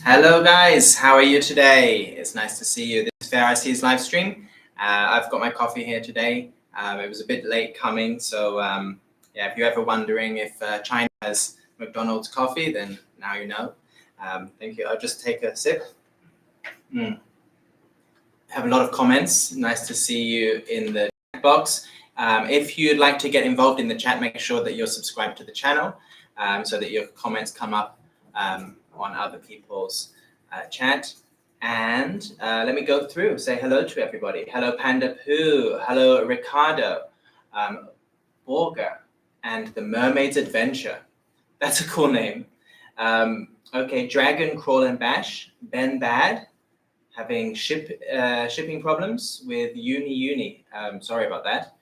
Hello guys, how are you today? It's nice to see you. This is FairRC's live stream. I've got my coffee here today. It was a bit late coming, so yeah, if you're ever wondering if China has McDonald's coffee, then now you know. Thank you. I'll just take a sip. Have a lot of comments. Nice to see you in the chat box. If you'd like to get involved in the chat, make sure that you're subscribed to the channel so that your comments come up on other people's chat. And let me go through, say hello to everybody. Hello, Panda Poo. Hello, Ricardo, Borger, and the Mermaid's Adventure. That's a cool name. Okay, Dragon, Crawl and Bash, Ben Bad, having shipping problems with Uni. Sorry about that.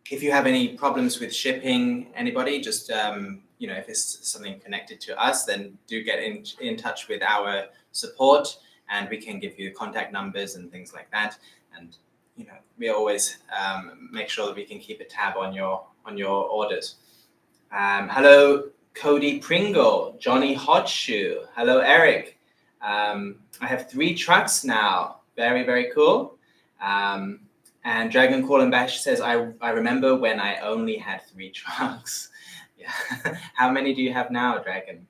If you have any problems with shipping, anybody, just if it's something connected to us, then do get in touch with our support, and we can give you contact numbers and things like that. And we always make sure that we can keep a tab on your orders. Hello, Cody Pringle, Johnny Hotshoe. Hello, Eric. I have 3 trucks now. Very, very cool. And Dragon Call and Bash says, I remember when I only had 3 trucks. Yeah. How many do you have now, Dragon?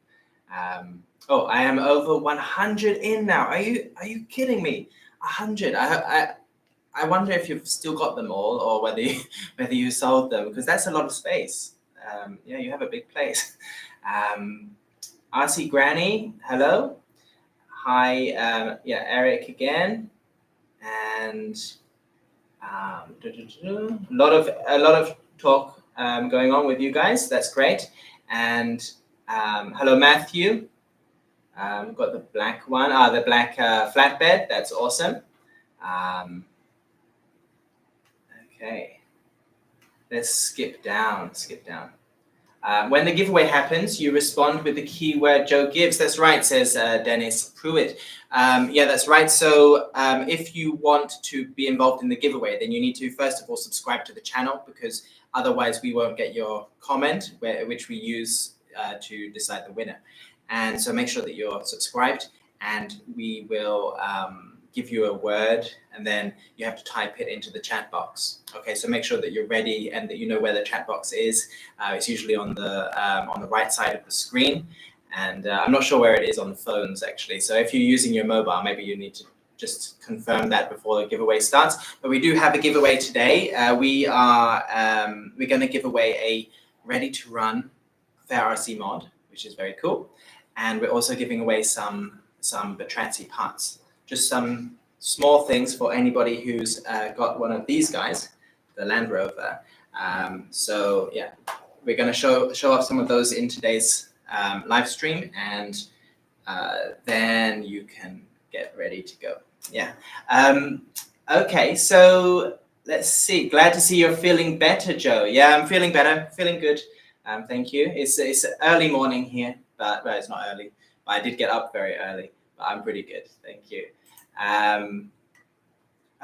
Oh, I am over 100 in now. Are you kidding me? 100. I wonder if you've still got them all, or whether you sold them, because that's a lot of space. Yeah, you have a big place. RC Granny, hello. Hi, yeah, Eric again, and a lot of talk going on with you guys. That's great. And hello, Matthew. We've got the black one, the black flatbed. That's awesome. Okay, let's skip down. When the giveaway happens, you respond with the keyword Joe Gives. That's right, says Dennis Pruitt. Yeah, that's right. So if you want to be involved in the giveaway, then you need to, first of all, subscribe to the channel, because otherwise we won't get your comment, which we use to decide the winner. And so make sure that you're subscribed, and we will give you a word, and then you have to type it into the chat box. Okay, so make sure that you're ready and that you know where the chat box is. It's usually on the right side of the screen, and I'm not sure where it is on the phones actually. So if you're using your mobile, maybe you need to just confirm that before the giveaway starts. But we do have a giveaway today. We're going to give away a ready-to-run FairRC mod, which is very cool, and we're also giving away some Batrazzi parts. Just some small things for anybody who's got one of these guys, the Land Rover. So yeah, we're going to show off some of those in today's live stream, and then you can get ready to go. Yeah. Okay, so let's see. Glad to see you're feeling better, Joe. Yeah, I'm feeling better, feeling good. Thank you. It's early morning here, but well, it's not early. But I did get up very early. I'm pretty good, thank you.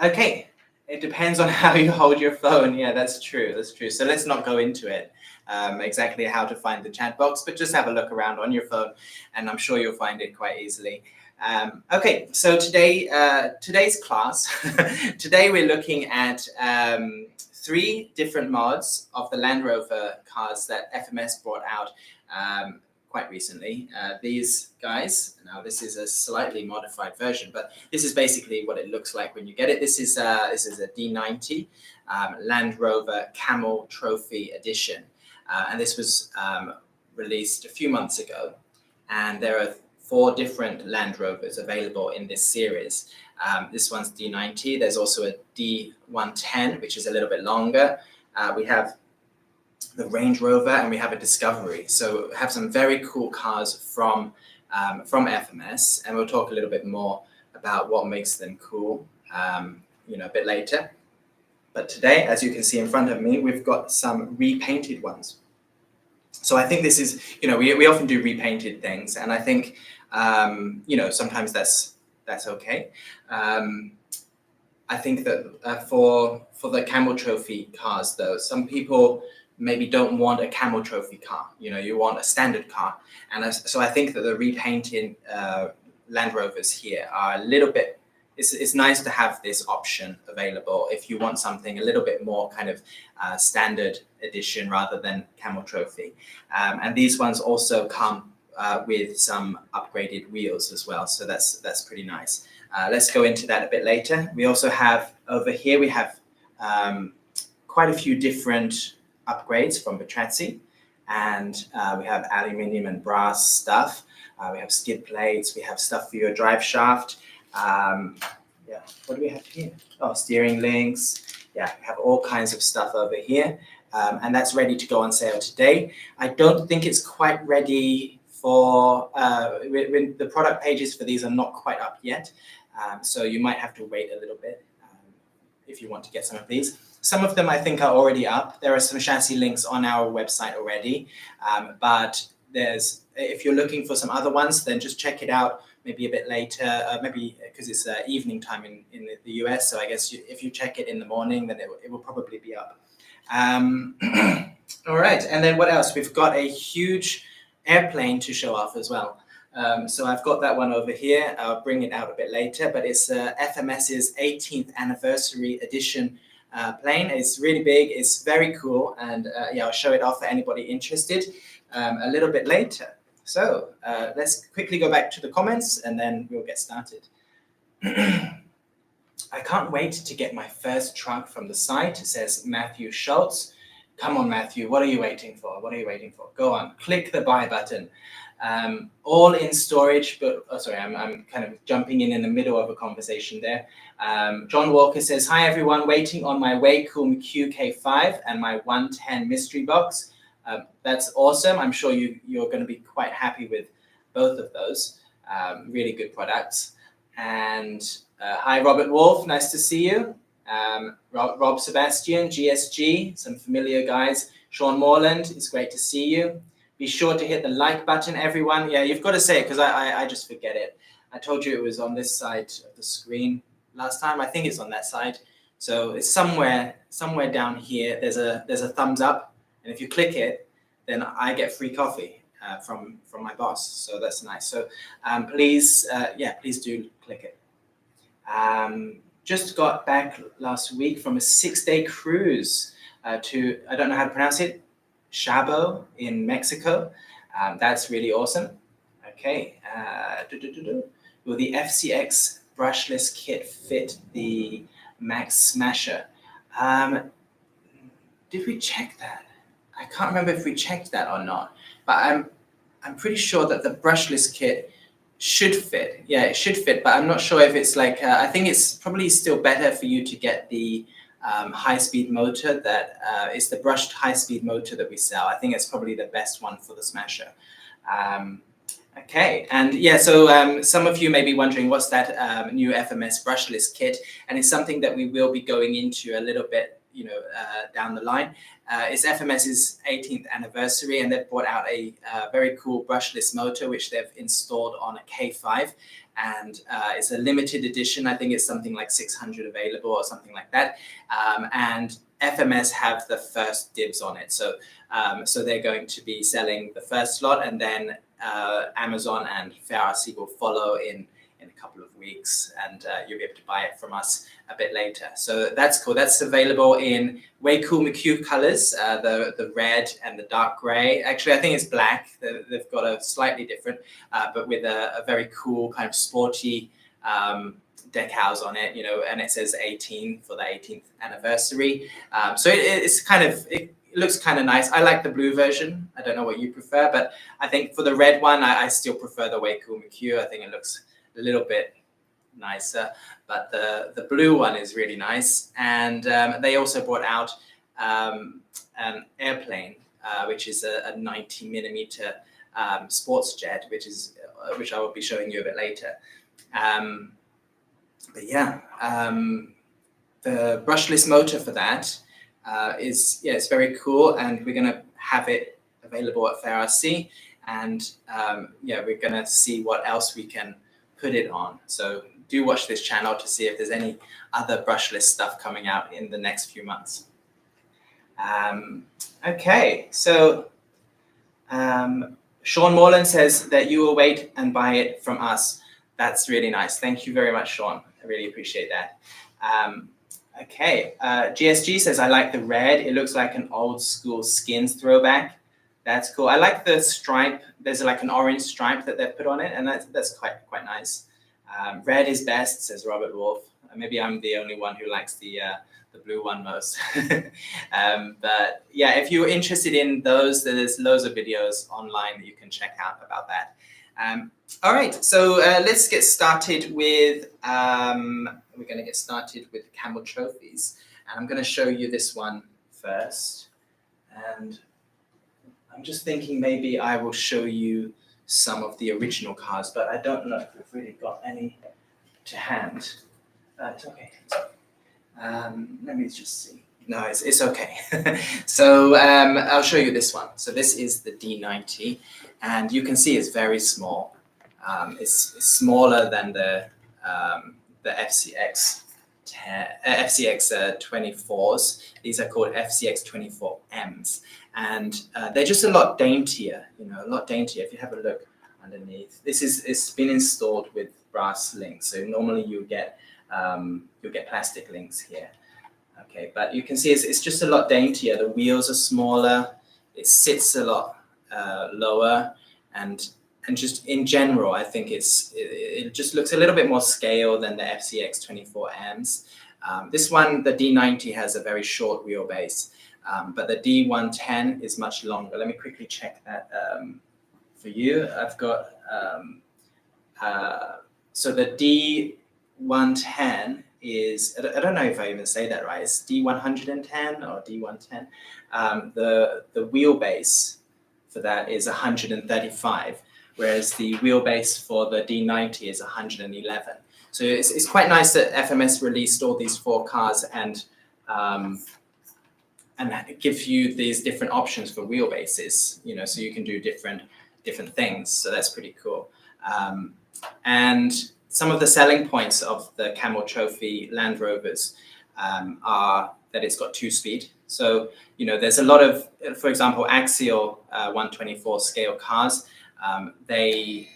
Okay, it depends on how you hold your phone. Yeah, that's true. So let's not go into it, exactly how to find the chat box, but just have a look around on your phone, and I'm sure you'll find it quite easily. Okay, so today's class, today we're looking at 3 different mods of the Land Rover cars that FMS brought out quite recently. These guys, now this is a slightly modified version, but this is basically what it looks like when you get it. This is a D90 Land Rover Camel Trophy Edition, and this was released a few months ago, and there are 4 different Land Rovers available in this series. This one's D90. There's also a D110, which is a little bit longer. We have the Range Rover, and we have a Discovery. So we have some very cool cars from FMS, and we'll talk a little bit more about what makes them cool, a bit later. But today, as you can see in front of me, we've got some repainted ones. So I think this is, we often do repainted things, and I think, sometimes that's okay. I think that for the Camel Trophy cars, though, some people maybe don't want a camel trophy car. You want a standard car. And so I think that the repainted Land Rovers here are a little bit, it's nice to have this option available if you want something a little bit more kind of standard edition rather than camel trophy. And these ones also come with some upgraded wheels as well. So that's pretty nice. Let's go into that a bit later. We also have over here, we have quite a few different upgrades from Batrazzi, and we have aluminium and brass stuff. We have skid plates, we have stuff for your drive shaft. What do we have here? Oh, steering links. Yeah, we have all kinds of stuff over here, and that's ready to go on sale today. I don't think it's quite ready for, when the product pages for these are not quite up yet, so you might have to wait a little bit if you want to get some of these. Some of them I think are already up. There are some chassis links on our website already, but if you're looking for some other ones, then just check it out maybe a bit later, maybe because it's evening time in the US, so I guess if you check it in the morning, then it will probably be up. All right, and then what else? We've got a huge airplane to show off as well. So I've got that one over here. I'll bring it out a bit later, but it's FMS's 18th anniversary edition plane. It's really big, it's very cool, and I'll show it off for anybody interested a little bit later. So let's quickly go back to the comments and then we'll get started. I can't wait to get my first truck from the site, says Matthew Schultz. Come on, Matthew, what are you waiting for? What are you waiting for? Go on, click the buy button. All in storage, but sorry, I'm kind of jumping in the middle of a conversation there. John Walker says, hi everyone, waiting on my Waycool QK5 and my 110 mystery box. That's awesome. I'm sure you're going to be quite happy with both of those. Really good products. And hi, Robert Wolf. Nice to see you. Rob Sebastian, GSG, some familiar guys. Sean Morland, it's great to see you. Be sure to hit the like button, everyone. Yeah, you've got to say it because I just forget it. I told you it was on this side of the screen last time. I think it's on that side. So it's somewhere down here. There's a thumbs up. And if you click it, then I get free coffee from my boss. So that's nice. So please do click it. Just got back last week from a 6-day cruise to, I don't know how to pronounce it, Cabo in Mexico. That's really awesome. Okay. Will the FCX brushless kit fit the Max Smasher? Did we check that? I can't remember if we checked that or not, but I'm pretty sure that the brushless kit should fit. Yeah, it should fit, but I'm not sure if it's like, I think it's probably still better for you to get the high-speed motor that is the brushed high-speed motor that we sell. I think it's probably the best one for the Smasher. Okay, and yeah, so some of you may be wondering what's that new FMS brushless kit, and it's something that we will be going into a little bit down the line. It's FMS's 18th anniversary, and they've brought out a very cool brushless motor which they've installed on a K5, and it's a limited edition. I think it's something like 600 available or something like that, and FMS have the first dibs on it. So they're going to be selling the first lot, and then Amazon and FairRC will follow in a couple of weeks, and you'll be able to buy it from us a bit later. So that's cool. That's available in Waycool McHugh colors, the red and the dark gray. Actually, I think it's black. They've got a slightly different, but with a very cool kind of sporty decals on it, and it says 18 for the 18th anniversary. So it's kind of, it looks kind of nice. I like the blue version. I don't know what you prefer, but I think for the red one, I still prefer the Waycool McHugh. I think it looks a little bit nicer, but the blue one is really nice. And they also brought out an airplane, which is a 90mm sports jet, which I will be showing you a bit later. But yeah, the brushless motor for that it's very cool, and we're gonna have it available at FairRC, and we're gonna see what else we can put it on. So do watch this channel to see if there's any other brushless stuff coming out in the next few months. Okay, so Sean Morland says that you will wait and buy it from us. That's really nice. Thank you very much, Sean. I really appreciate that. Okay, GSG says, I like the red. It looks like an old school Skins throwback. That's cool. I like the stripe. There's like an orange stripe that they've put on it, and that's quite nice. Red is best, says Robert Wolf. Maybe I'm the only one who likes the blue one most. But yeah, if you're interested in those, there's loads of videos online that you can check out about that. All right, so let's get started with, we're going to get started with camel trophies. And I'm going to show you this one first. And I'm just thinking maybe I will show you some of the original cars, but I don't know if we've really got any to hand. It's okay. Let me just see. No, it's okay. So I'll show you this one. So this is the D90, and you can see it's very small. It's smaller than the FCX 24s. These are called FCX 24Ms, and they're just a lot daintier. A lot daintier. If you have a look underneath, it's been installed with brass links. So normally you'll get plastic links here. Okay, but you can see it's just a lot daintier. The wheels are smaller. It sits a lot lower, and just in general, I think it just looks a little bit more scale than the FCX 24Ms. This one, the D90, has a very short wheelbase, but the D110 is much longer. Let me quickly check that for you. I've got so the D110 is, I don't know if I even say that right, it's D110 or D110. The wheelbase for that is 135, whereas the wheelbase for the D90 is 111. So it's quite nice that FMS released all these 4 cars and it gives you these different options for wheelbases, so you can do different things. So that's pretty cool. And some of the selling points of the Camel Trophy Land Rovers are that it's got 2-speed. So, there's a lot of, for example, axial 124 scale cars. They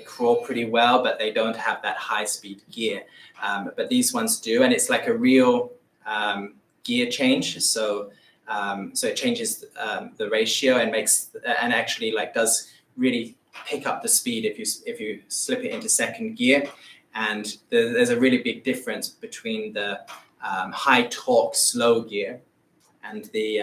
crawl pretty well, but they don't have that high-speed gear. But these ones do, and it's like a real gear change. So it changes the ratio and actually does really pick up the speed if you slip it into second gear. And there's a really big difference between the high torque slow gear and the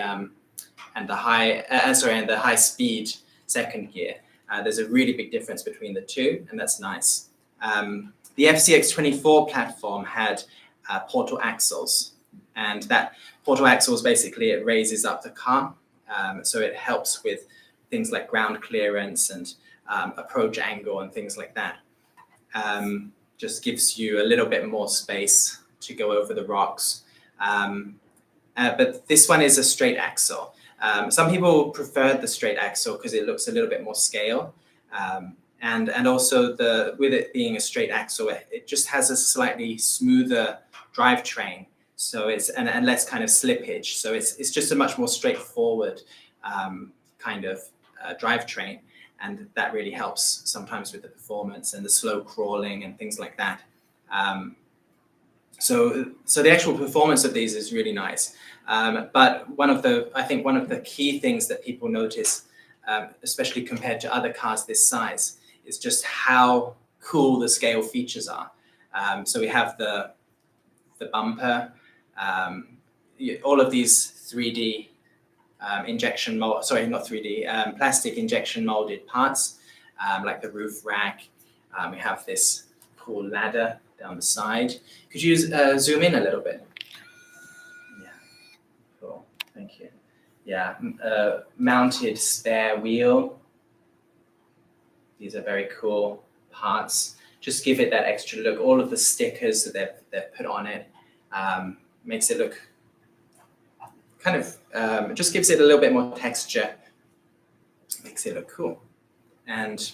high speed second gear. There's a really big difference between the two, and that's nice. The FCX24 platform had portal axles, and that portal axles basically it raises up the car, so it helps with things like ground clearance and approach angle and things like that. Just gives you a little bit more space to go over the rocks. But this one is a straight axle. Some people prefer the straight axle because it looks a little bit more scale. And also with it being a straight axle, it just has a slightly smoother drivetrain. So and less kind of slippage. So it's just a much more straightforward kind of drivetrain. And that really helps sometimes with the performance and the slow crawling and things like that. So the actual performance of these is really nice. But I think one of the key things that people notice, especially compared to other cars this size, is just how cool the scale features are. So we have the bumper, all of these 3D injection mold, sorry, not 3D, plastic injection molded parts, like the roof rack. We have this cool ladder down the side. Could you zoom in a little bit? Yeah, cool, thank you. Yeah, mounted spare wheel. These are very cool parts. Just give it that extra look. All of the stickers that they've put on it makes it look kind of, just gives it a little bit more texture, makes it look cool. And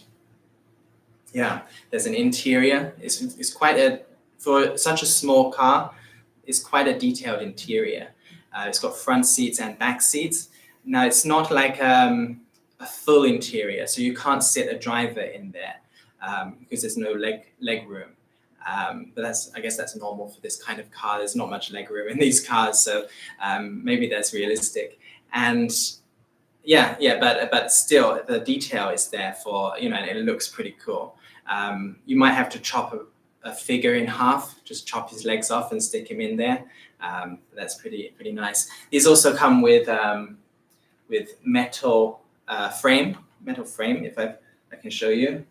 yeah, there's an interior. It's quite for such a small car, it's quite a detailed interior. It's got front seats and back seats. Now, it's not like a full interior, so you can't sit a driver in there because there's no leg room. But I guess that's normal for this kind of car. There's not much leg room in these cars, so maybe that's realistic. And but still, the detail is there for, and it looks pretty cool. You might have to chop a figure in half, just chop his legs off and stick him in there. That's pretty nice. These also come with metal frame, if I can show you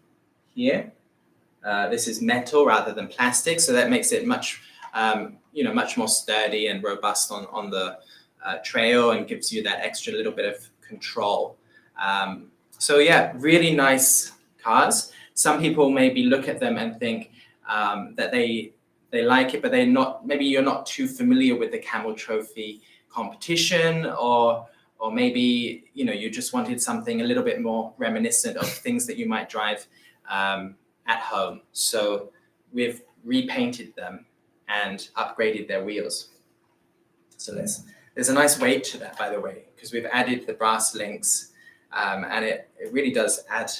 here. This is metal rather than plastic, so that makes it much more sturdy and robust on the trail, and gives you that extra little bit of control. So yeah, really nice cars. Some people maybe look at them and think that they like it, but maybe you're not too familiar with the Camel Trophy competition, or maybe you just wanted something a little bit more reminiscent of things that you might drive at home. So we've repainted them and upgraded their wheels. So there's a nice weight to that, by the way, because we've added the brass links, and it really does add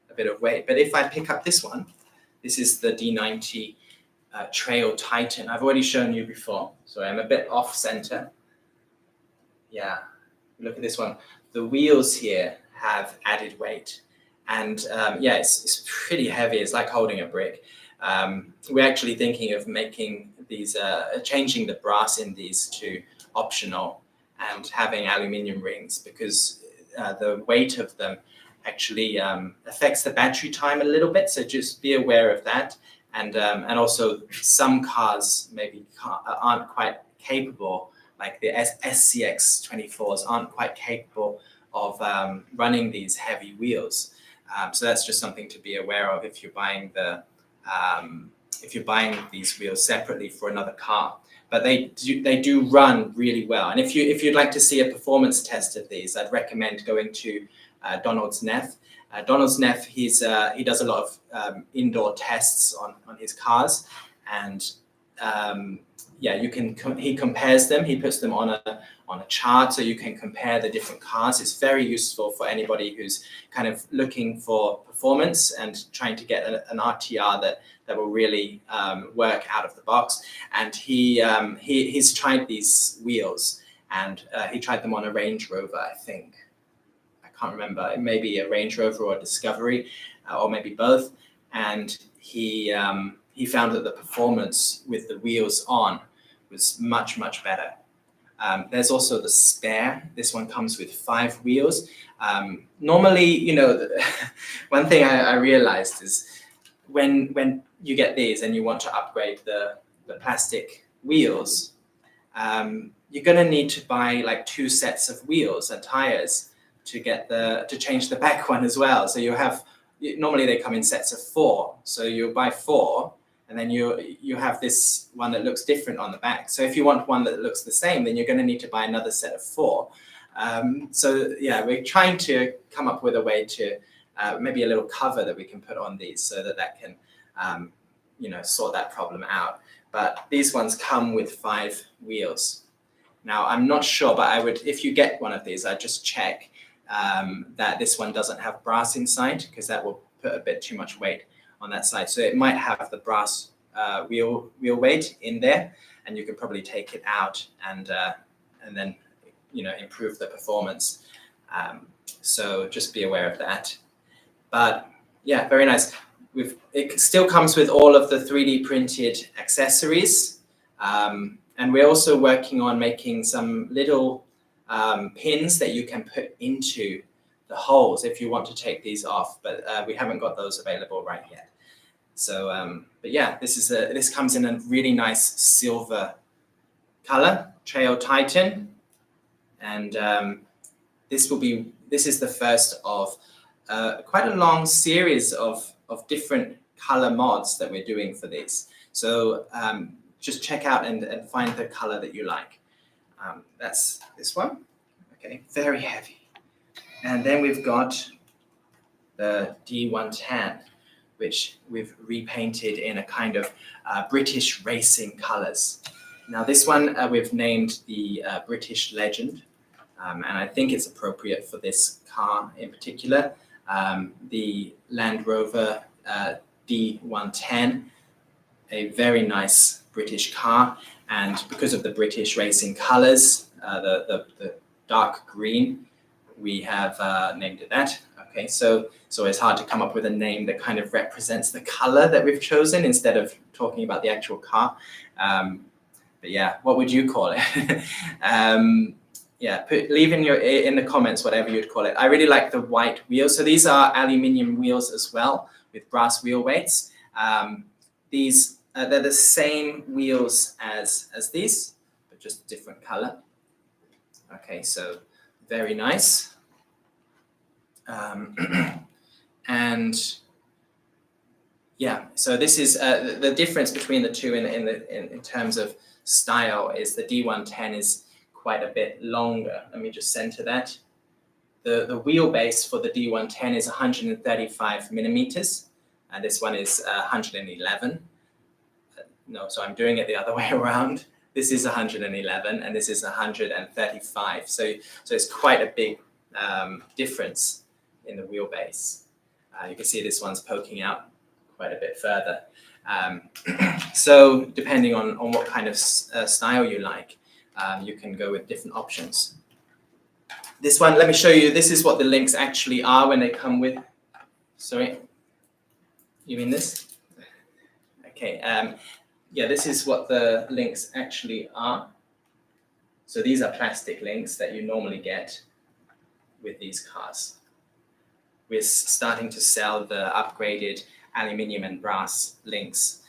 a bit of weight. But if I pick up this one, this is the D90 Trail Titan. I've already shown you before, so I'm a bit off center. Yeah, look at this one. The wheels here have added weight, and it's pretty heavy. It's like holding a brick. We're actually thinking of making these, changing the brass in these to optional and having aluminium rings, because the weight of them actually affects the battery time a little bit. So just be aware of that. And also some cars maybe aren't quite capable, like the SCX 24s aren't quite capable of running these heavy wheels. So that's just something to be aware of if you're buying these wheels separately for another car. But they do run really well. And if you'd like to see a performance test of these, I'd recommend going to Donald's Neff. Donald's Neff, he does a lot of indoor tests on his cars, and he compares them. He puts them on a chart, so you can compare the different cars. It's very useful for anybody who's kind of looking for performance and trying to get an RTR that will really work out of the box. And he's tried these wheels, and he tried them on a Range Rover, I think. I can't remember. It may be a Range Rover or a Discovery, or maybe both. And he found that the performance with the wheels on was much, much better. There's also the spare. This one comes with 5 wheels. Normally, one thing I realized is when you get these and you want to upgrade the plastic wheels, you're going to need to buy like 2 sets of wheels and tires to change the back one as well. So normally they come in sets of 4. So you buy 4. And then you have this one that looks different on the back. So if you want one that looks the same, then you're going to need to buy another set of 4. So yeah, we're trying to come up with a way to maybe a little cover that we can put on these, so that can sort that problem out. But these ones come with 5 wheels. Now I'm not sure, but if you get one of these, I'd just check that this one doesn't have brass inside, because that will put a bit too much weight on that side. So it might have the brass wheel weight in there, and you can probably take it out and then improve the performance. So just be aware of that. But yeah, very nice. It still comes with all of the 3D printed accessories, and we're also working on making some little pins that you can put into the holes if you want to take these off, but we haven't got those available right yet. So, but yeah, this comes in a really nice silver color, Trail Titan, and this is the first of quite a long series of different color mods that we're doing for these. So just check out and find the color that you like. That's this one. Okay, very heavy. And then we've got the D110, which we've repainted in a kind of British racing colors. Now this one we've named the British Legend, and I think it's appropriate for this car in particular. The Land Rover D110, a very nice British car, and because of the British racing colours, the dark green, we have named it that. Okay, so it's hard to come up with a name that kind of represents the color that we've chosen instead of talking about the actual car. But yeah, what would you call it? Yeah, leave in the comments whatever you'd call it. I really like the white wheels. So these are aluminium wheels as well with brass wheel weights. These they're the same wheels as these, but just different color. Okay, so very nice. And yeah, so this is the difference between the two in terms of style is the D110 is quite a bit longer. Let me just center that. The wheelbase for the D110 is 135 millimeters, and this one is 111. No, so I'm doing it the other way around. This is 111, and this is 135. So it's quite a big difference in the wheelbase. You can see this one's poking out quite a bit further. So depending on what kind of style you like, you can go with different options. This one, let me show you, this is what the links actually are when they come with, sorry, you mean this? Okay, yeah, this is what the links actually are. So these are plastic links that you normally get with these cars. We're starting to sell the upgraded aluminium and brass links,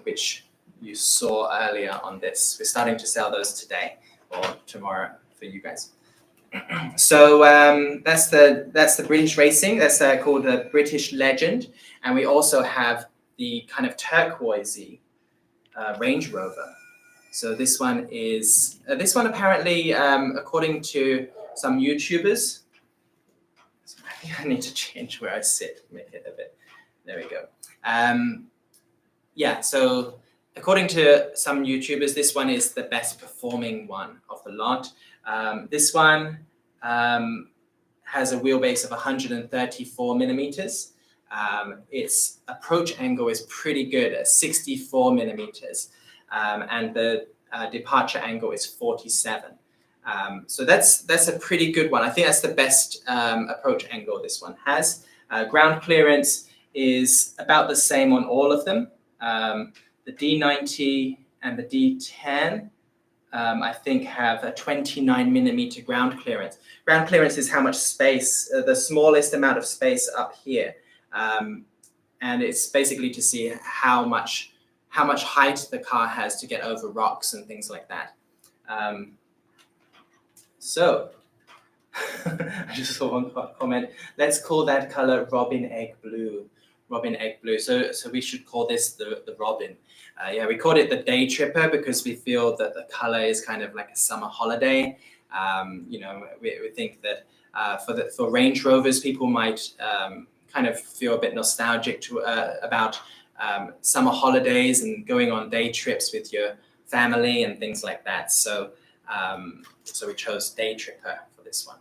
which you saw earlier on this. We're starting to sell those today or tomorrow for you guys. So that's the British racing. That's called the British Legend, and we also have the kind of turquoisey Range Rover. So this one is apparently, according to some YouTubers. So I think I need to change where I sit, make it a bit. There we go. Yeah. So according to some YouTubers, this one is the best performing one of the lot. This one has a wheelbase of 134 millimeters. Its approach angle is pretty good at 64 millimeters, and the departure angle is 47. So that's a pretty good one. I think that's the best approach angle this one has. Ground clearance is about the same on all of them. The D90 and the D10, I think, have a 29 millimeter ground clearance. Ground clearance is how much space, the smallest amount of space up here. And it's basically to see how much height the car has to get over rocks and things like that. So I just saw one comment. Let's call that color Robin Egg Blue. Robin Egg Blue. So we should call this the Robin. Yeah, we called it the Day Tripper because we feel that the color is kind of like a summer holiday. You know, we think that for Range Rovers, people might kind of feel a bit nostalgic about summer holidays and going on day trips with your family and things like that. So we chose Day Tripper for this one.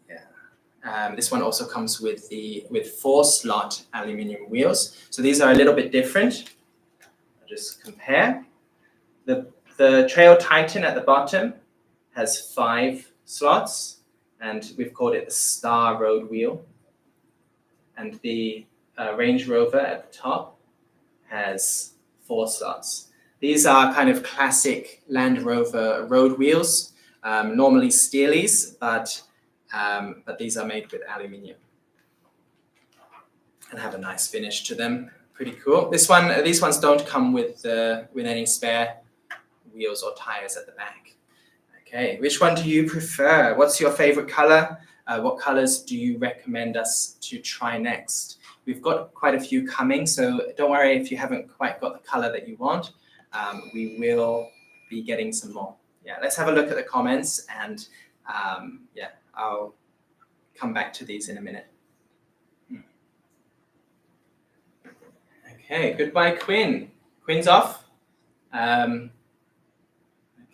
Yeah. This one also comes with 4-slot aluminium wheels. So these are a little bit different. I'll just compare. The Trail Titan at the bottom has 5 slots, and we've called it the Star Road Wheel. And the Range Rover at the top has 4 slots. These are kind of classic Land Rover road wheels, normally Steelies, but these are made with aluminium and have a nice finish to them. Pretty cool. These ones don't come with any spare wheels or tires at the back. Okay, which one do you prefer? What's your favorite color? What colors do you recommend us to try next? We've got quite a few coming, so don't worry if you haven't quite got the color that you want. We will be getting some more. Yeah, let's have a look at the comments, and yeah, I'll come back to these in a minute. Okay, goodbye, Quinn. Quinn's off.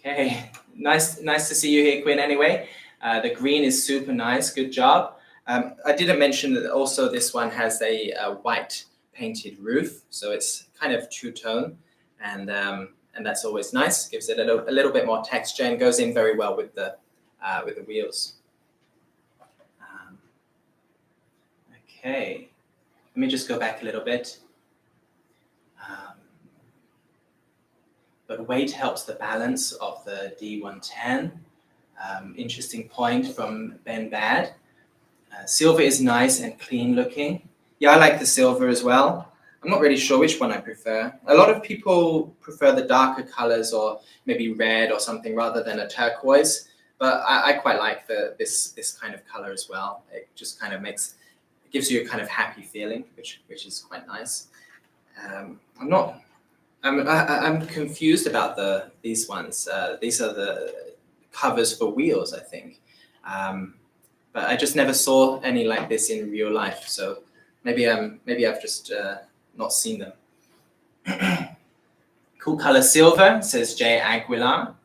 Okay, nice to see you here, Quinn. Anyway, the green is super nice. Good job. I didn't mention that also this one has a white painted roof, so it's kind of two-tone, and that's always nice. Gives it a little bit more texture and goes in very well with the wheels. Okay, let me just go back a little bit. But weight helps the balance of the D110. Interesting point from Ben Bad. Silver is nice and clean looking. Yeah, I like the silver as well. I'm not really sure which one I prefer. A lot of people prefer the darker colors or maybe red or something rather than a turquoise. But I quite like this kind of color as well. It just kind of gives you a kind of happy feeling, which is quite nice. I'm confused about these ones. These are the covers for wheels, I think. But I just never saw any like this in real life. So maybe I've just not seen them. Cool color silver, says Jay Aguilar.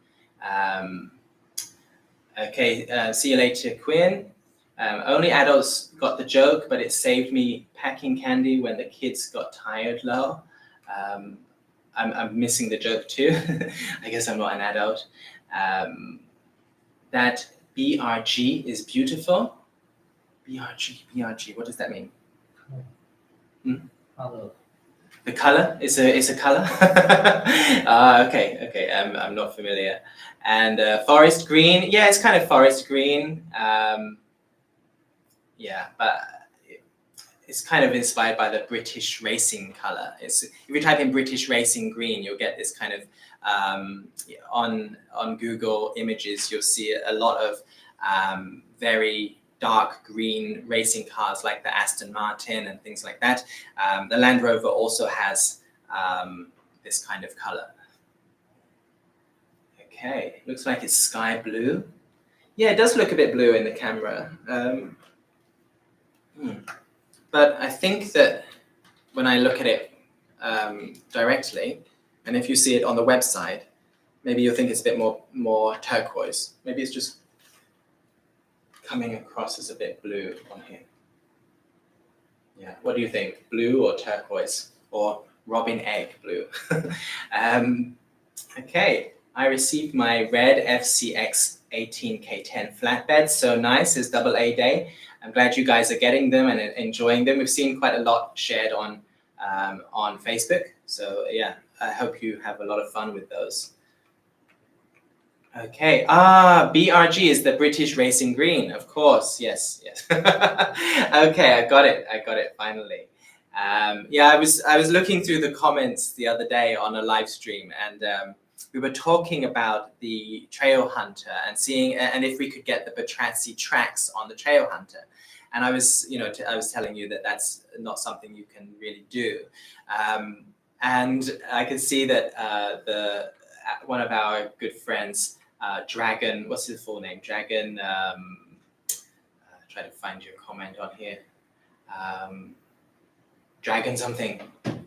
Okay, see you later, Quinn. Only adults got the joke, but it saved me packing candy when the kids got tired low. I'm missing the joke too. I guess I'm not an adult. That BRG is beautiful. BRG, what does that mean? Color. The color is a color. Okay. I'm not familiar. And forest green, yeah, it's kind of forest green. Yeah, but it's kind of inspired by the British racing color. If you type in British racing green, you'll get this kind of on Google Images. You'll see a lot of very dark green racing cars like the Aston Martin and things like that. The Land Rover also has this kind of color. Okay, looks like it's sky blue. Yeah, it does look a bit blue in the camera. But I think that when I look at it directly, and if you see it on the website, maybe you'll think it's a bit more turquoise. Maybe it's just coming across as a bit blue on here. Yeah, what do you think? Blue or turquoise or robin egg blue? Okay, I received my red FCX 18K10 flatbed. So nice, it's AA day. I'm glad you guys are getting them and enjoying them. We've seen quite a lot shared on Facebook. So yeah, I hope you have a lot of fun with those. Okay, BRG is the British Racing Green, of course, yes. Okay, I got it finally. Yeah, I was looking through the comments the other day on a live stream, and we were talking about the Trail Hunter and seeing and if we could get the Batrazzi tracks on the Trail Hunter. And I was telling you that that's not something you can really do. And I could see that one of our good friends, Dragon, what's his full name? Dragon, try to find your comment on here. Dragon something,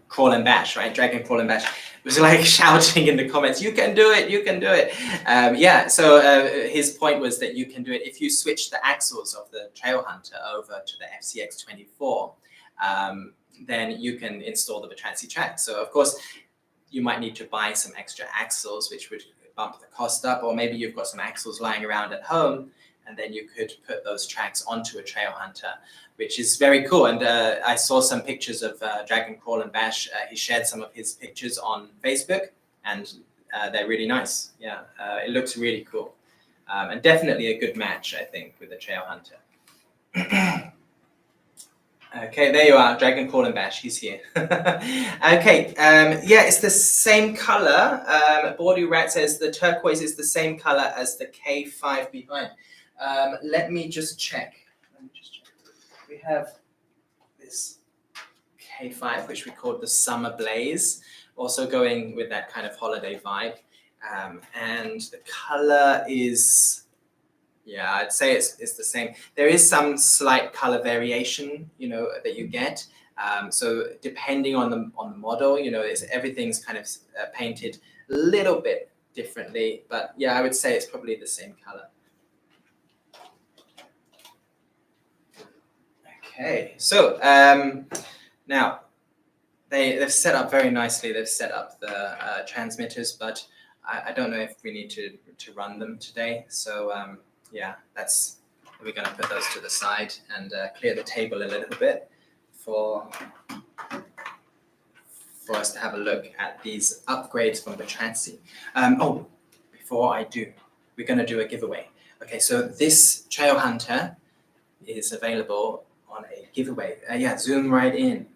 Crawl and Bash, right? Dragon Crawl and Bash was like shouting in the comments, you can do it. Yeah, so his point was that you can do it if you switch the axles of the Trail Hunter over to the FCX24, then you can install the Batrazzi track. So of course, you might need to buy some extra axles, which would bump the cost up, or maybe you've got some axles lying around at home, and then you could put those tracks onto a Trail Hunter, which is very cool. And I saw some pictures of Dragon Crawl and Bash. He shared some of his pictures on Facebook, and they're really nice. Yeah, it looks really cool. And definitely a good match, I think, with the Trail Hunter. Okay, there you are, Dragon Crawl and Bash, he's here. Okay, yeah, it's the same color. Bordy Rat says the turquoise is the same color as the K5 behind. Let me just check. We have this K5, which we call the Summer Blaze, also going with that kind of holiday vibe. And the color is, yeah, I'd say it's the same. There is some slight color variation, that you get. So depending on the model, everything's kind of painted a little bit differently, but yeah, I would say it's probably the same color. Okay, so now they've set up very nicely. They've set up the transmitters, but I don't know if we need to run them today. So yeah, we're going to put those to the side and clear the table a little bit for us to have a look at these upgrades from Avanti. Oh, before I do, we're going to do a giveaway. Okay, so this Trail Hunter is available on a giveaway. Yeah, zoom right in.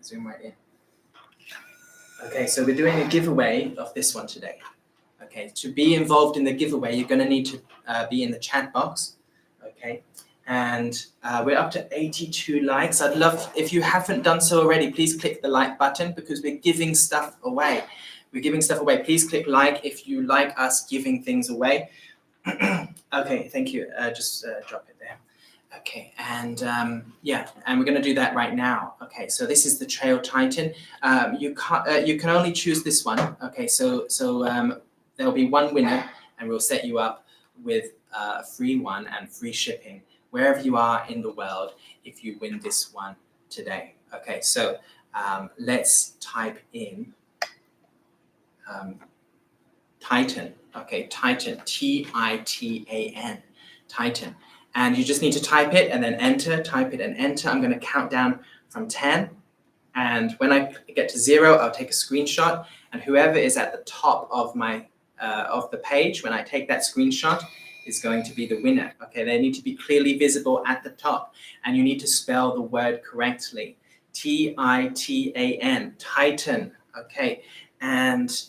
Okay, so we're doing a giveaway of this one today. Okay, to be involved in the giveaway, you're going to need to be in the chat box. Okay, and we're up to 82 likes. I'd love, if you haven't done so already, please click the like button because we're giving stuff away. Please click like if you like us giving things away. Okay, thank you. Just drop it there. Okay, and yeah, and we're going to do that right now. Okay, so this is the Trail Titan. You can only choose this one. Okay, so there'll be one winner, and we'll set you up with a free one and free shipping wherever you are in the world if you win this one today. Okay, so let's type in Titan. Okay, Titan, Titan, Titan. And you just need to type it and then enter, type it and enter. I'm going to count down from 10. And when I get to 0, I'll take a screenshot. And whoever is at the top of my of the page, when I take that screenshot, is going to be the winner. Okay, they need to be clearly visible at the top. And you need to spell the word correctly. Titan, Titan. Okay, and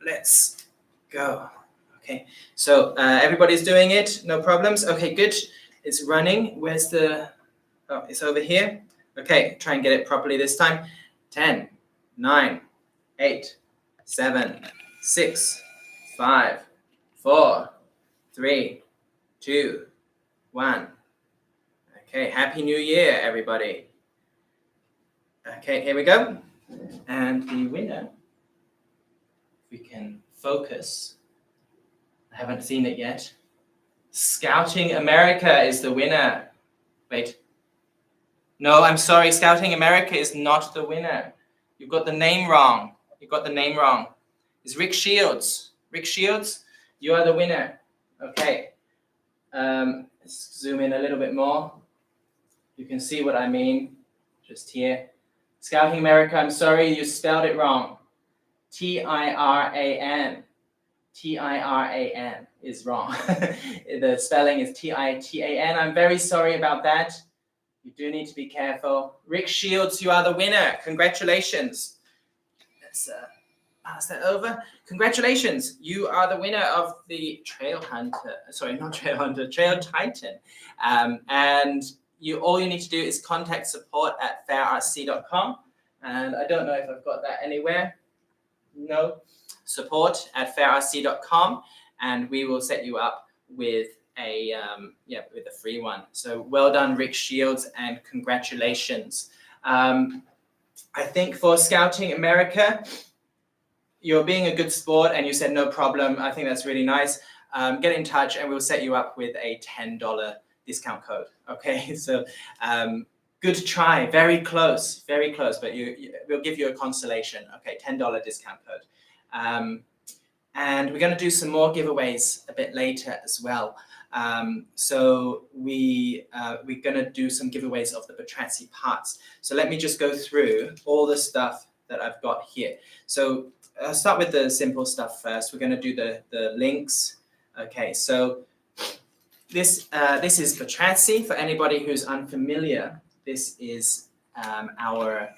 let's go. Okay, so everybody's doing it, no problems. Okay, good. It's running. Where's the, oh, it's over here. Okay, try and get it properly this time. 10, 9, 8, 7, 6, 5, 4, 3, 2, 1. Okay, Happy New Year, everybody. Okay, here we go. And the winner, if we can focus. I haven't seen it yet. Scouting America is the winner. Wait. No, I'm sorry. Scouting America is not the winner. You've got the name wrong. It's Rick Shields. Rick Shields, you are the winner. Okay. Let's zoom in a little bit more. You can see what I mean. Just here. Scouting America, I'm sorry. You spelled it wrong. Tiran. Tiran is wrong. The spelling is Titan. I'm very sorry about that. You do need to be careful. Rick Shields, you are the winner. Congratulations. Let's pass that over. Congratulations. You are the winner of the Trail Hunter. Sorry, not Trail Hunter, Trail Titan. And all you need to do is contact support at FairRC.com. And I don't know if I've got that anywhere. No. Support at FairRC.com, and we will set you up with a free one. So well done, Rick Shields, and congratulations. I think for Scouting America, you're being a good sport, and you said no problem. I think that's really nice. Get in touch, and we'll set you up with a $10 discount code. Okay, so good try, very close, but we'll give you a consolation. Okay, $10 discount code. And we're going to do some more giveaways a bit later as well. So we're going to do some giveaways of the Avanti parts. So let me just go through all the stuff that I've got here. So I'll start with the simple stuff first. We're going to do the links. Okay, so this is Avanti. For anybody who's unfamiliar, this is our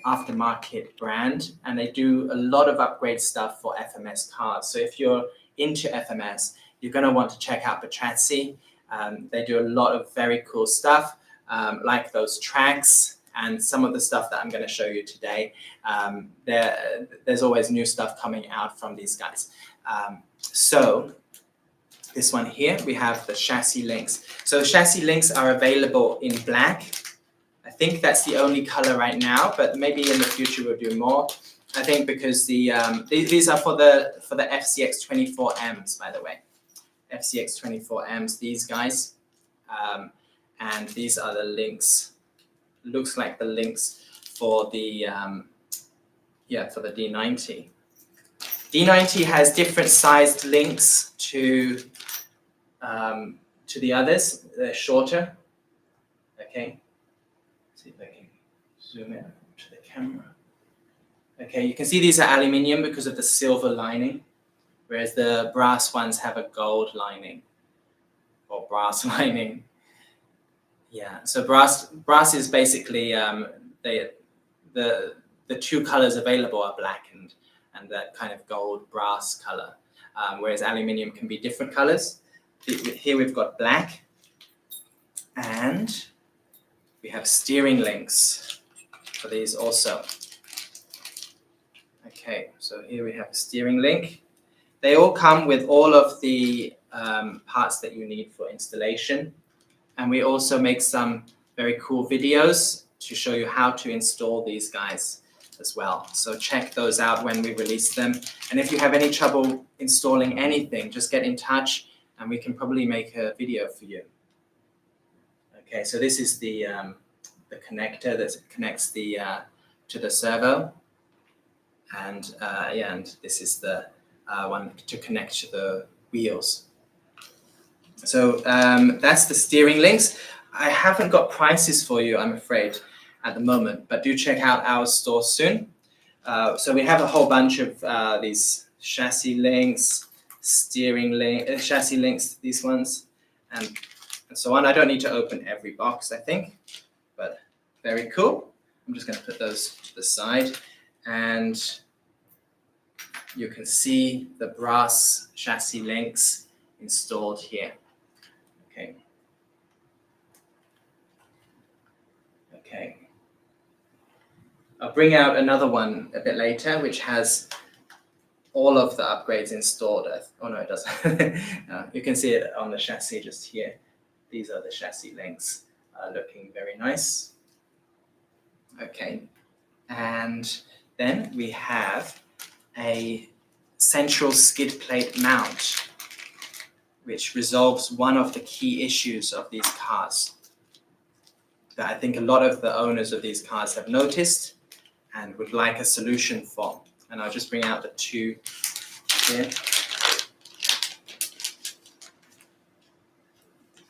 aftermarket brand, and they do a lot of upgrade stuff for FMS cars. So if you're into FMS, you're going to want to check out Avanti. They do a lot of very cool stuff, like those tracks and some of the stuff that I'm going to show you today. There's always new stuff coming out from these guys. So this one here, we have the chassis links. So the chassis links are available in black. I think that's the only color right now, but maybe in the future we'll do more. I think because these are for the FCX 24Ms, by the way. FCX 24Ms, these guys. And these are the links. Looks like the links for the for the D90. D90 has different sized links to the others. They're shorter. Okay. Let's see if I can zoom in to the camera. Okay, you can see these are aluminium because of the silver lining, whereas the brass ones have a gold lining or brass lining. Yeah, so brass is basically the two colors available are black and that kind of gold brass color, whereas aluminium can be different colors. Here we've got black, and we have steering links for these also. Okay, so here we have a steering link. They all come with all of the parts that you need for installation. And we also make some very cool videos to show you how to install these guys as well. So check those out when we release them. And if you have any trouble installing anything, just get in touch and we can probably make a video for you. Okay, so this is the connector that connects to the servo. And and this is the one to connect to the wheels. So that's the steering links. I haven't got prices for you, I'm afraid, at the moment, but do check out our store soon. So we have a whole bunch of these chassis links, chassis links, these ones, and so on. I don't need to open every box, I think, but very cool. I'm just going to put those to the side, and you can see the brass chassis links installed here. Okay. Okay. I'll bring out another one a bit later, which has all of the upgrades installed. Oh no, it doesn't. You can see it on the chassis just here. These are the chassis links, looking very nice. Okay. And then we have a central skid plate mount, which resolves one of the key issues of these cars that I think a lot of the owners of these cars have noticed and would like a solution for. And I'll just bring out the two here.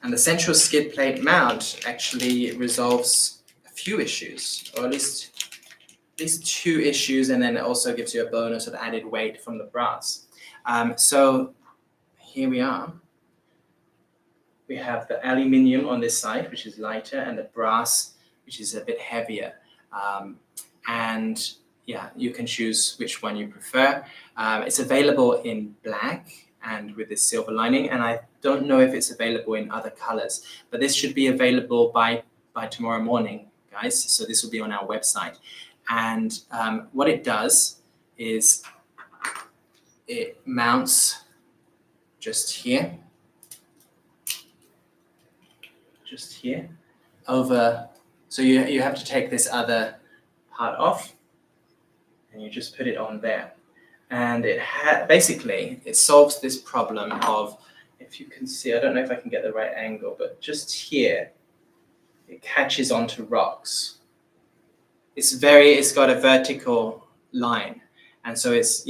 And the central skid plate mount actually resolves a few issues, or at least two issues, and then it also gives you a bonus of added weight from the brass. So here we are. We have the aluminium on this side, which is lighter, and the brass, which is a bit heavier. And yeah, you can choose which one you prefer. It's available in black and with this silver lining, and I don't know if it's available in other colors, but this should be available by tomorrow morning, guys. So this will be on our website. And what it does is it mounts just here over. So you have to take this other part off and you just put it on there. And it basically it solves this problem of, if you can see, I don't know if I can get the right angle, but just here, it catches onto rocks. It's got a vertical line, and so it's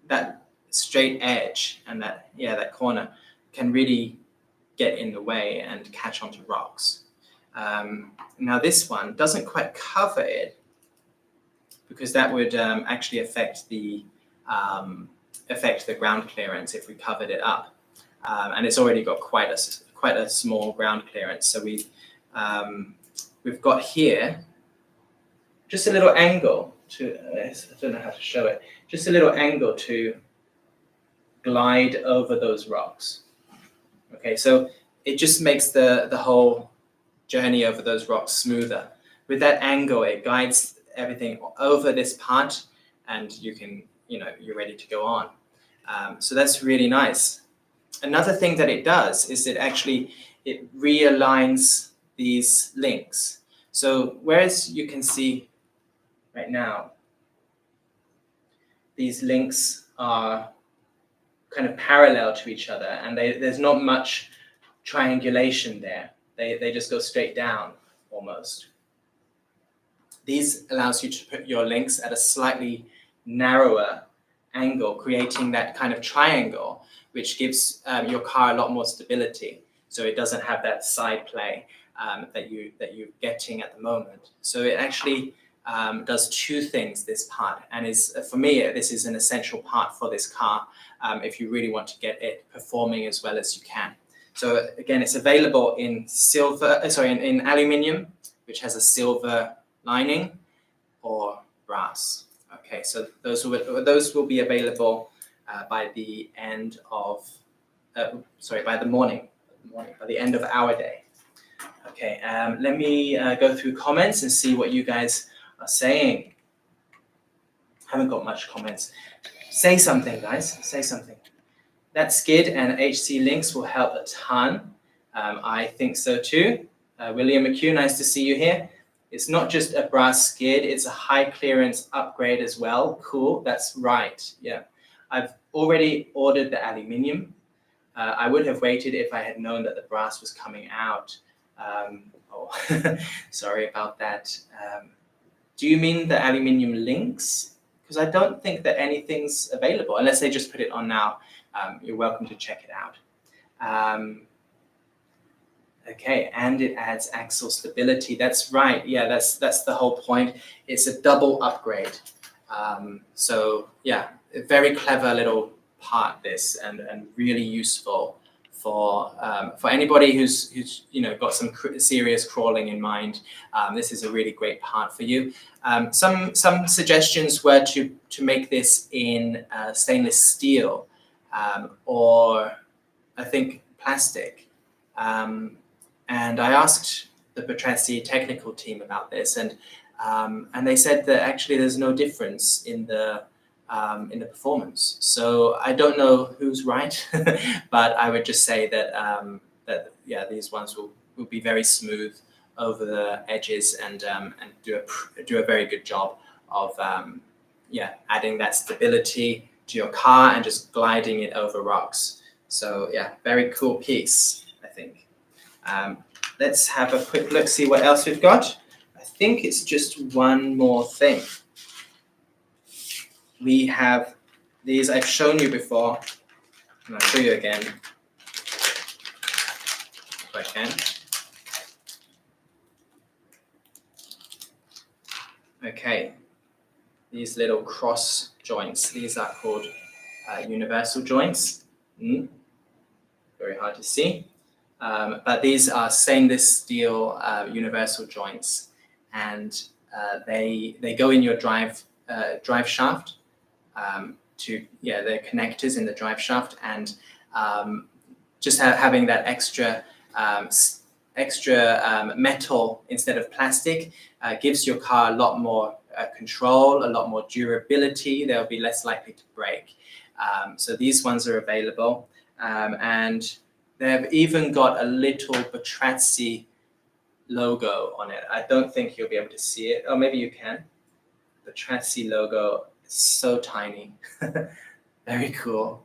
that straight edge and that corner can really get in the way and catch onto rocks. Now this one doesn't quite cover it because that would actually affect the ground clearance if we covered it up, and it's already got quite a small ground clearance. So we've got here just a little angle to, I don't know how to show it, just a little angle to glide over those rocks. Okay, so it just makes the whole journey over those rocks smoother. With that angle, it guides everything over this part, and you're ready to go on. So that's really nice. Another thing that it does is it realigns these links. So whereas you can see right now, these links are kind of parallel to each other, and there's not much triangulation there. They just go straight down almost. These allows you to put your links at a slightly narrower angle, creating that kind of triangle, which gives your car a lot more stability. So it doesn't have that side play that you're getting at the moment. So it actually does two things, this part, and is, for me, this is an essential part for this car if you really want to get it performing as well as you can. So again, it's available in in aluminium, which has a silver lining, or brass. Okay, so those will be available by the end of by the end of our day. Okay, let me go through comments and see what you guys are saying. Haven't got much comments. Say something, guys. Say something. That skid and HC links will help a ton. I think so too. William McHugh, nice to see you here. It's not just a brass skid, it's a high clearance upgrade as well. Cool, that's right, yeah. I've already ordered the aluminium. I would have waited if I had known that the brass was coming out. Sorry about that. Do you mean the aluminium links? Because I don't think that anything's available, unless they just put it on now. You're welcome to check it out. Okay, and it adds axle stability. That's right. Yeah, that's the whole point. It's a double upgrade. So yeah, a very clever little part, this, and really useful for anybody who's got some serious crawling in mind. This is a really great part for you. Some suggestions were to make this in stainless steel or I think plastic. And I asked the Bertrandsi technical team about this, and they said that actually there's no difference in the performance. So I don't know who's right, but I would just say that yeah, these ones will be very smooth over the edges and do a very good job of yeah, adding that stability to your car and just gliding it over rocks. So yeah, very cool piece, I think. Let's have a quick look, see what else we've got. I think it's just one more thing. We have these I've shown you before, and I'll show you again if I can. Okay, these little cross joints, these are called universal joints. Very hard to see. But these are stainless steel universal joints, and they go in your drive shaft. They're connectors in the drive shaft, and just having that extra metal instead of plastic gives your car a lot more control, a lot more durability. They'll be less likely to break. So these ones are available, and they've even got a little Bertrandsi logo on it. I don't think you'll be able to see it. Oh, maybe you can. The Bertrandsi logo is so tiny. Very cool.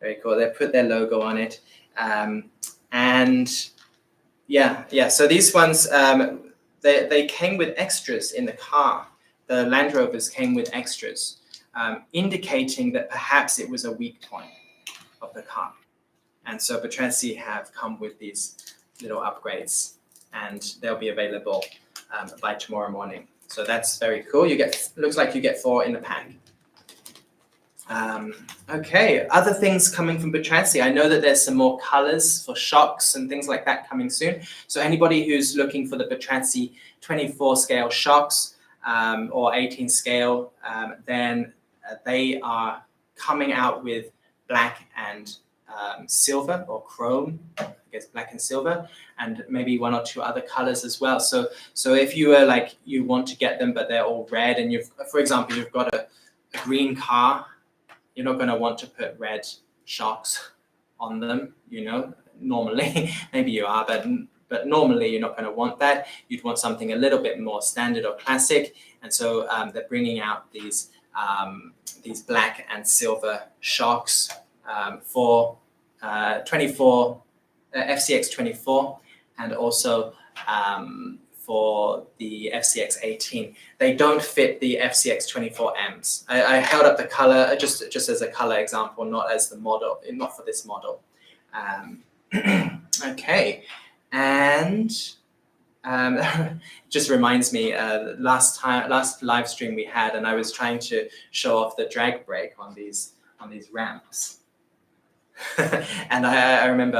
Very cool. They put their logo on it. And yeah. So these ones, they came with extras in the car. The Land Rovers came with extras, indicating that perhaps it was a weak point of the car. And so Bertrandsi have come with these little upgrades, and they'll be available by tomorrow morning. So that's very cool. Looks like you get 4 in the pack. Okay, other things coming from Bertrandsi. I know that there's some more colors for shocks and things like that coming soon. So anybody who's looking for the Bertrandsi 24 scale shocks or 18 scale, then they are coming out with black and silver or chrome, I guess black and silver, and maybe 1 or 2 other colors as well. So if you are you want to get them, but they're all red, and for example, you've got a green car, you're not going to want to put red shocks on them, normally. Maybe you are, but normally you're not going to want that. You'd want something a little bit more standard or classic, and so they're bringing out these these black and silver shocks for 24 FCX 24 and also for the FCX 18. They don't fit the FCX 24Ms. I held up the color just as a color example, not as the model, not for this model. Okay, and just reminds me, last live stream we had, and I was trying to show off the drag brake on these ramps. And I remember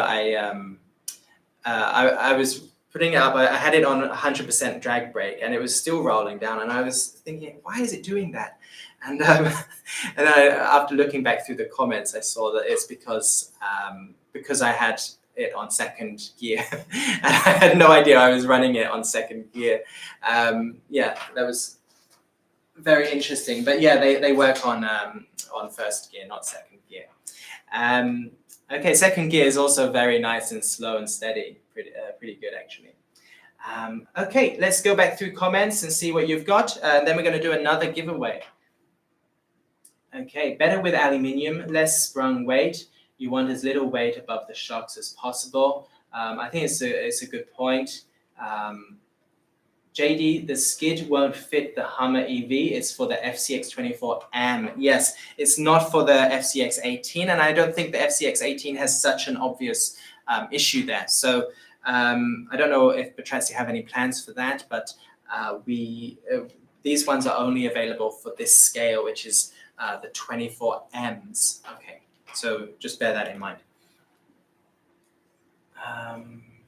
I was putting it up. I had it on 100% drag brake, and it was still rolling down. And I was thinking, why is it doing that? And after looking back through the comments, I saw that it's because I had it on second gear. And I had no idea I was running it on second gear. Yeah, that was very interesting. But yeah, they work on first gear, not second gear. Okay, second gear is also very nice and slow and steady. Pretty good, actually. Okay, let's go back through comments and see what you've got. Then we're going to do another giveaway. Okay, better with aluminium, less sprung weight. You want as little weight above the shocks as possible. I think it's a good point. JD, the skid won't fit the Hummer EV. It's for the FCX 24M. Yes, it's not for the FCX 18, and I don't think the FCX 18 has such an obvious issue there. So I don't know if Bertrazzi have any plans for that, but these ones are only available for this scale, which is the 24Ms. Okay, so just bear that in mind.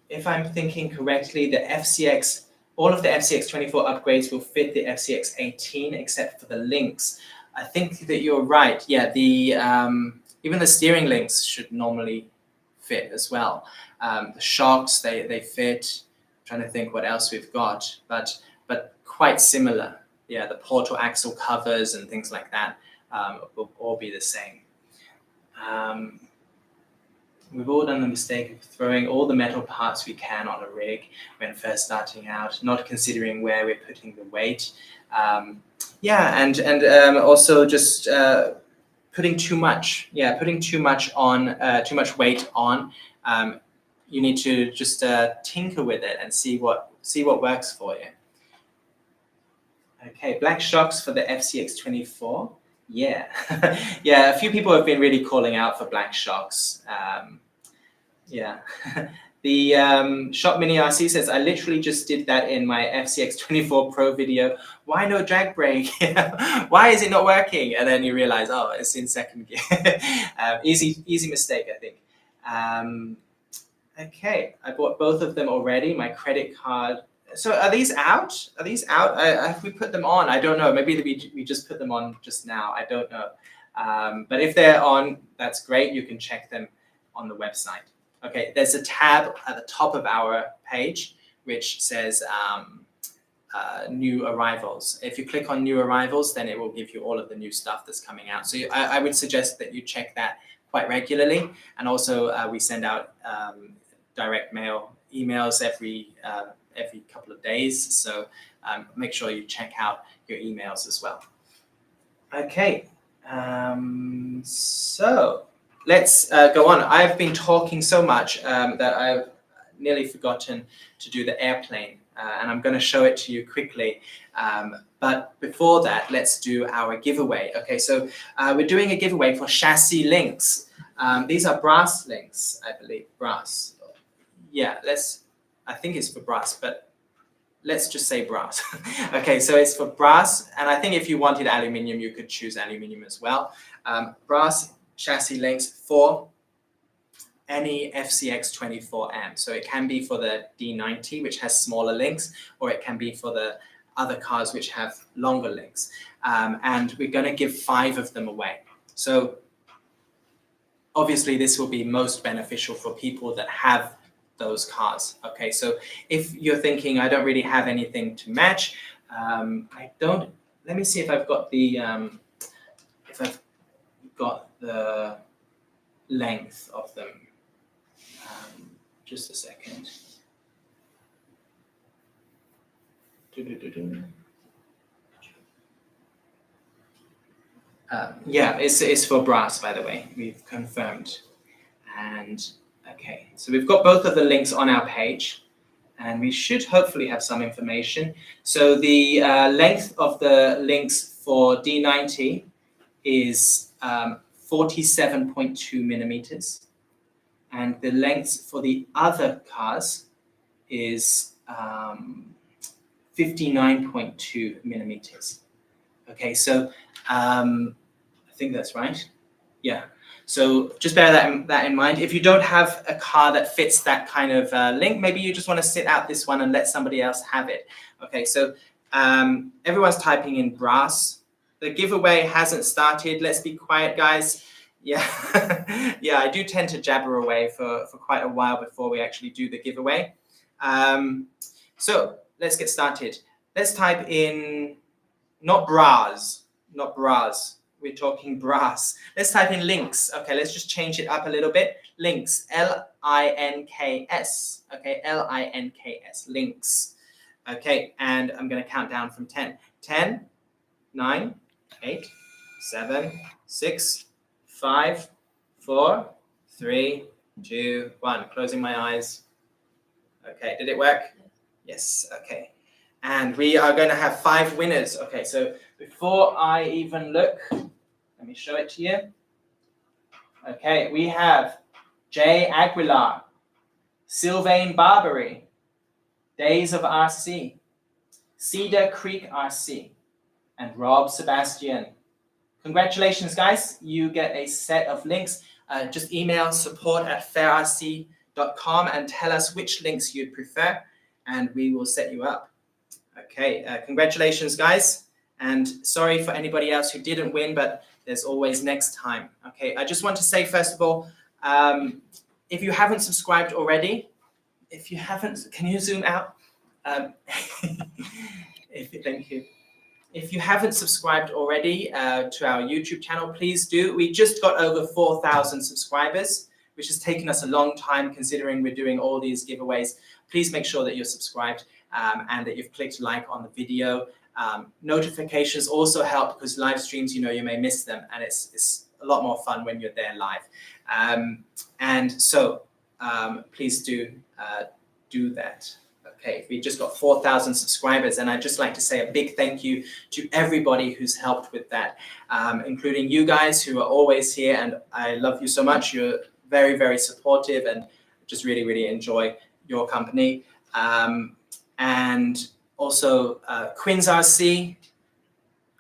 If I'm thinking correctly, the FCX, all of the FCX 24 upgrades will fit the FCX 18 except for the links. I think that you're right. Yeah, even the steering links should normally fit as well. The shocks, they fit. I'm trying to think what else we've got, but quite similar. Yeah, the portal axle covers and things like that will all be the same. We've all done the mistake of throwing all the metal parts we can on a rig when first starting out, not considering where we're putting the weight. Yeah, and also just putting too much. Yeah, putting too much on, too much weight on. You need to just tinker with it and see what works for you. Okay, black shocks for the FCX 24. Yeah, yeah. A few people have been really calling out for black shocks. Yeah, the Shop Mini RC says, I literally just did that in my FCX 24 Pro video. Why no drag brake? Why is it not working? And then you realize, oh, it's in second gear. Easy mistake, I think. Okay, I bought both of them already. My credit card. So are these out? Are these out? Have we put them on? I don't know. Maybe we just put them on just now. I don't know. But if they're on, that's great. You can check them on the website. Okay, there's a tab at the top of our page which says new arrivals. If you click on new arrivals, then it will give you all of the new stuff that's coming out. So I would suggest that you check that quite regularly. And also we send out direct mail emails every couple of days. So make sure you check out your emails as well. Okay, so let's go on. I've been talking so much that I've nearly forgotten to do the airplane, and I'm going to show it to you quickly. But before that, let's do our giveaway. Okay, so we're doing a giveaway for chassis links. These are brass links, I believe, brass. Yeah, I think it's for brass, but let's just say brass. Okay, so it's for brass, and I think if you wanted aluminium, you could choose aluminium as well. Brass chassis links for any FCX 24M. So it can be for the D90, which has smaller links, or it can be for the other cars which have longer links. And we're going to give 5 of them away. So obviously this will be most beneficial for people that have those cars. Okay, so if you're thinking, I don't really have anything to match, let me see if I've got the, length of them. Just a second. Yeah, it's for brass, by the way. We've confirmed. And okay, so we've got both of the links on our page, and we should hopefully have some information. So the length of the links for D90 is 47.2 millimeters, and the length for the other cars is 59.2 millimeters. Okay, so I think that's right. Yeah. So just bear that in mind. If you don't have a car that fits that kind of link, maybe you just want to sit out this one and let somebody else have it. Okay, so everyone's typing in brass. The giveaway hasn't started. Let's be quiet, guys. Yeah, yeah, I do tend to jabber away for quite a while before we actually do the giveaway. So let's get started. Let's type in, not bras, not bras. We're talking brass. Let's type in links. Okay, let's just change it up a little bit. Links, L-I-N-K-S. Okay, L-I-N-K-S, links. Okay, and I'm going to count down from 10. 10, 9, 8, 7, 6, 5, 4, 3, 2, 1. Closing my eyes. Okay, did it work? Yes, okay. And we are going to have 5 winners. Okay, so before I even look, let me show it to you. Okay, we have Jay Aguilar, Sylvain Barbary, Days of RC, Cedar Creek RC, and Rob Sebastian. Congratulations, guys. You get a set of links. Just email support@FairRC.com and tell us which links you'd prefer, and we will set you up. Okay, congratulations, guys. And sorry for anybody else who didn't win, but there's always next time. Okay, I just want to say, first of all, if you haven't subscribed already, if you haven't, can you zoom out? Thank you. If you haven't subscribed already to our YouTube channel, please do. We just got over 4,000 subscribers, which has taken us a long time considering we're doing all these giveaways. Please make sure that you're subscribed and that you've clicked like on the video. Notifications also help because live streams, you know, you may miss them, and it's a lot more fun when you're there live. And so please do that. Okay, we just got 4,000 subscribers, and I'd just like to say a big thank you to everybody who's helped with that, including you guys who are always here, and I love you so much. You're very, very supportive, and just really, really enjoy your company. And also Quinn's RC,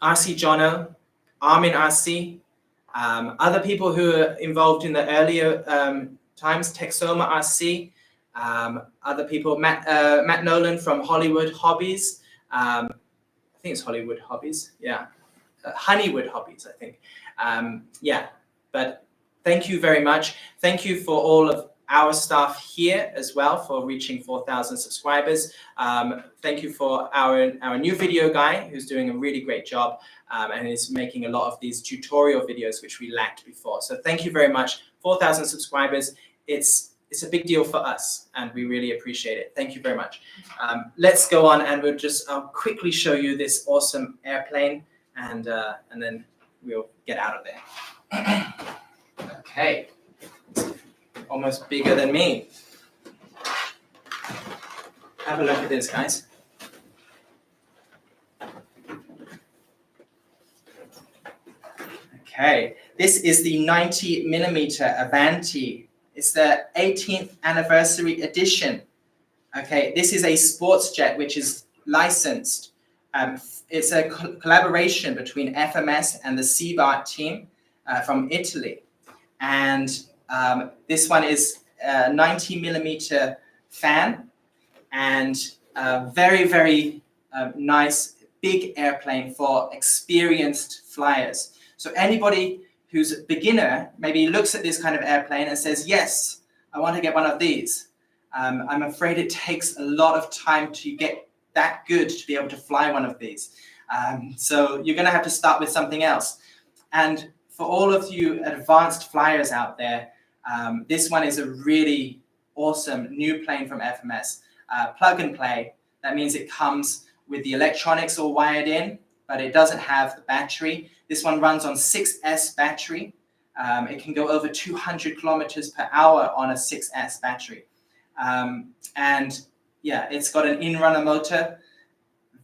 RC Jono, Armin RC, other people who are involved in the earlier times, Texoma RC, other people, Matt Nolan from Hollywood Hobbies, I think it's Hollywood Hobbies, yeah, Honeywood Hobbies, I think. Yeah, but thank you very much. Thank you for all of our staff here as well for reaching 4,000 subscribers. Thank you for our new video guy who's doing a really great job and is making a lot of these tutorial videos which we lacked before. So thank you very much. 4,000 subscribers. It's a big deal for us and we really appreciate it. Thank you very much. Let's go on and I'll quickly show you this awesome airplane and then we'll get out of there. Okay. Almost bigger than me. Have a look at this, guys. Okay, this is the 90mm Avanti. It's the 18th anniversary edition. Okay, this is a sports jet which is licensed. It's a collaboration between FMS and the CBART team from Italy. And this one is a 90mm fan and a very, very nice big airplane for experienced flyers. So anybody who's a beginner maybe looks at this kind of airplane and says, yes, I want to get one of these. I'm afraid it takes a lot of time to get that good to be able to fly one of these. So you're going to have to start with something else. And for all of you advanced flyers out there, this one is a really awesome new plane from FMS. Plug and play. That means it comes with the electronics all wired in. but it doesn't have the battery. This one runs on 6S battery. It can go over 200 kilometers per hour on a 6S battery. And yeah, it's got an in-runner motor.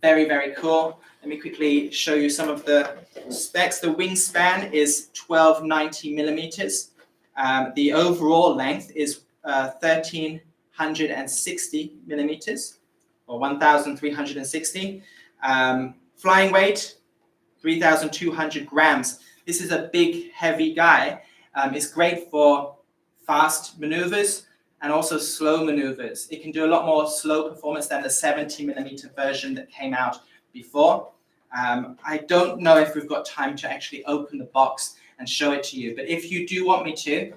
Very, very cool. Let me quickly show you some of the specs. The wingspan is 1290 millimeters. The overall length is 1360 millimeters, or 1360. Flying weight, 3,200 grams. This is a big, heavy guy. It's great for fast maneuvers and also slow maneuvers. It can do a lot more slow performance than the 70 millimeter version that came out before. I don't know if we've got time to actually open the box and show it to you, but if you do want me to,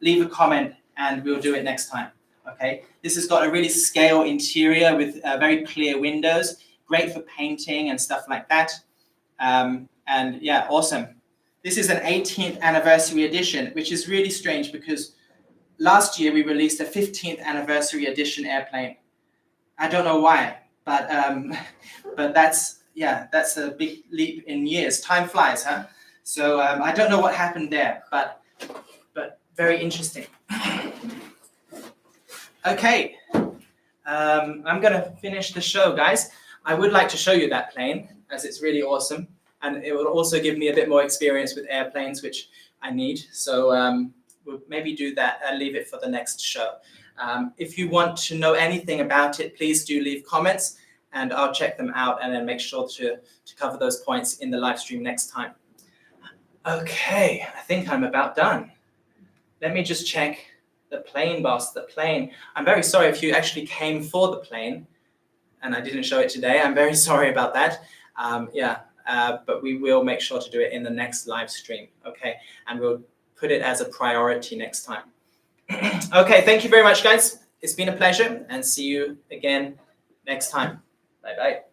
leave a comment and we'll do it next time. Okay, this has got a really scale interior with very clear windows, great for painting and stuff like that. And yeah, awesome. This is an 18th anniversary edition, which is really strange because last year we released a 15th anniversary edition airplane. I don't know why, but that's a big leap in years. Time flies, huh? So I don't know what happened there, but very interesting. Okay, I'm gonna finish the show, guys. I would like to show you that plane as it's really awesome, and it will also give me a bit more experience with airplanes, which I need. So we'll maybe do that and leave it for the next show. If you want to know anything about it, please do leave comments and I'll check them out and then make sure to cover those points in the live stream next time. Okay, I think I'm about done. Let me just check the plane, boss, the plane. I'm very sorry if you actually came for the plane and I didn't show it today. I'm very sorry about that. But we will make sure to do it in the next live stream, okay? And we'll put it as a priority next time. Okay, thank you very much, guys. It's been a pleasure and see you again next time. Bye-bye.